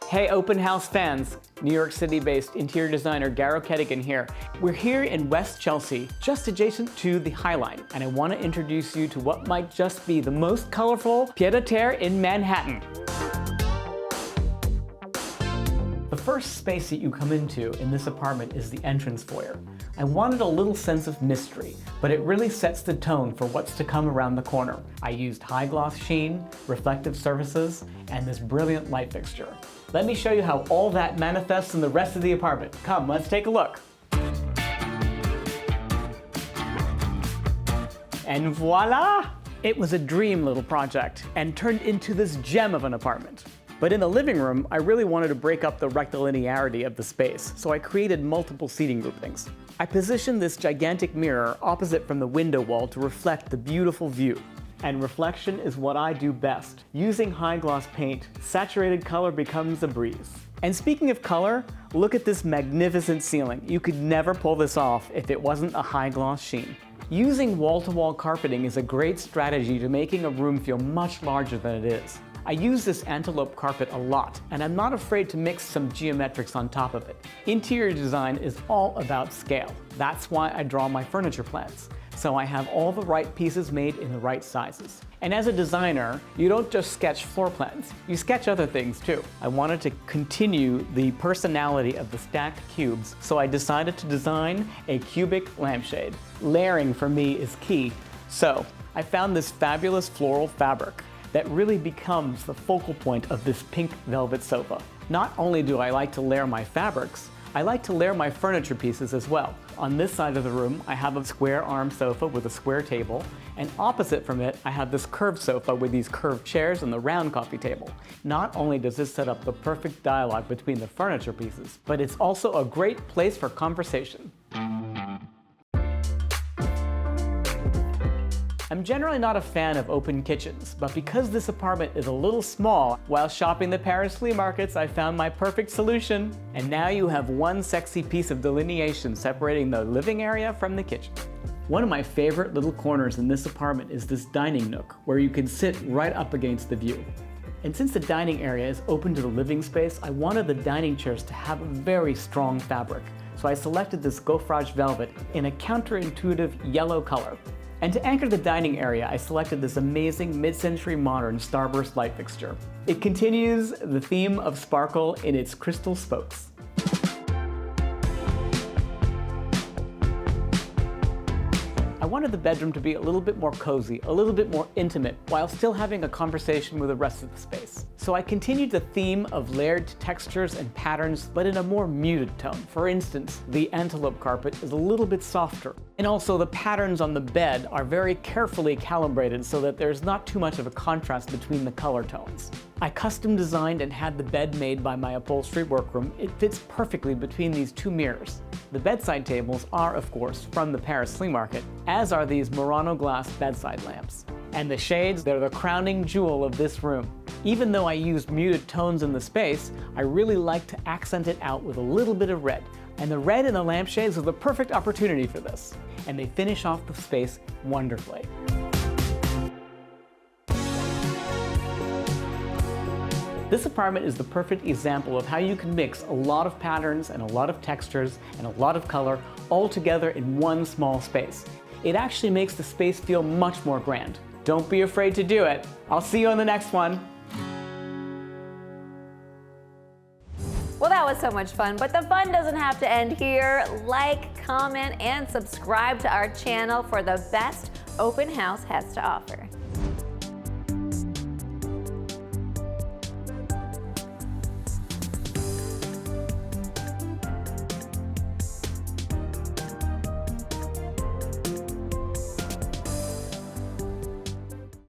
Hey open house fans, New York City-based interior designer Garrow Kedigian here. We're here in West Chelsea, just adjacent to the High Line, and I want to introduce you to what might just be the most colorful pied-à-terre in Manhattan. The first space that you come into in this apartment is the entrance foyer. I wanted a little sense of mystery, but it really sets the tone for what's to come around the corner. I used high gloss sheen, reflective surfaces, and this brilliant light fixture. Let me show you how all that manifests in the rest of the apartment. Come, let's take a look. And voila! It was a dream little project and turned into this gem of an apartment. But in the living room, I really wanted to break up the rectilinearity of the space, so I created multiple seating groupings. I positioned this gigantic mirror opposite from the window wall to reflect the beautiful view. And reflection is what I do best. Using high gloss paint, saturated color becomes a breeze. And speaking of color, look at this magnificent ceiling. You could never pull this off if it wasn't a high gloss sheen. Using wall-to-wall carpeting is a great strategy to making a room feel much larger than it is. I use this antelope carpet a lot, and I'm not afraid to mix some geometrics on top of it. Interior design is all about scale. That's why I draw my furniture plans, so I have all the right pieces made in the right sizes. And as a designer, you don't just sketch floor plans, you sketch other things too. I wanted to continue the personality of the stacked cubes, so I decided to design a cubic lampshade. Layering for me is key, so I found this fabulous floral fabric that really becomes the focal point of this pink velvet sofa. Not only do I like to layer my fabrics, I like to layer my furniture pieces as well. On this side of the room, I have a square arm sofa with a square table, and opposite from it, I have this curved sofa with these curved chairs and the round coffee table. Not only does this set up the perfect dialogue between the furniture pieces, but it's also a great place for conversation. I'm generally not a fan of open kitchens, but because this apartment is a little small, while shopping the Paris flea markets, I found my perfect solution. And now you have one sexy piece of delineation separating the living area from the kitchen. One of my favorite little corners in this apartment is this dining nook, where you can sit right up against the view. And since the dining area is open to the living space, I wanted the dining chairs to have a very strong fabric. So I selected this gaufrage velvet in a counterintuitive yellow color. And to anchor the dining area, I selected this amazing mid-century modern starburst light fixture. It continues the theme of sparkle in its crystal spokes. I wanted the bedroom to be a little bit more cozy, a little bit more intimate, while still having a conversation with the rest of the space. So I continued the theme of layered textures and patterns, but in a more muted tone. For instance, the antelope carpet is a little bit softer. And also the patterns on the bed are very carefully calibrated so that there's not too much of a contrast between the color tones. I custom designed and had the bed made by my upholstery workroom. It fits perfectly between these two mirrors. The bedside tables are, of course, from the Paris flea market, as are these Murano glass bedside lamps. And the shades, they're the crowning jewel of this room. Even though I used muted tones in the space, I really like to accent it out with a little bit of red. And the red in the lampshades is the perfect opportunity for this. And they finish off the space wonderfully. This apartment is the perfect example of how you can mix a lot of patterns and a lot of textures and a lot of color all together in one small space. It actually makes the space feel much more grand. Don't be afraid to do it. I'll see you on the next one. Well, that was so much fun, but the fun doesn't have to end here. Like, comment, and subscribe to our channel for the best open house has to offer.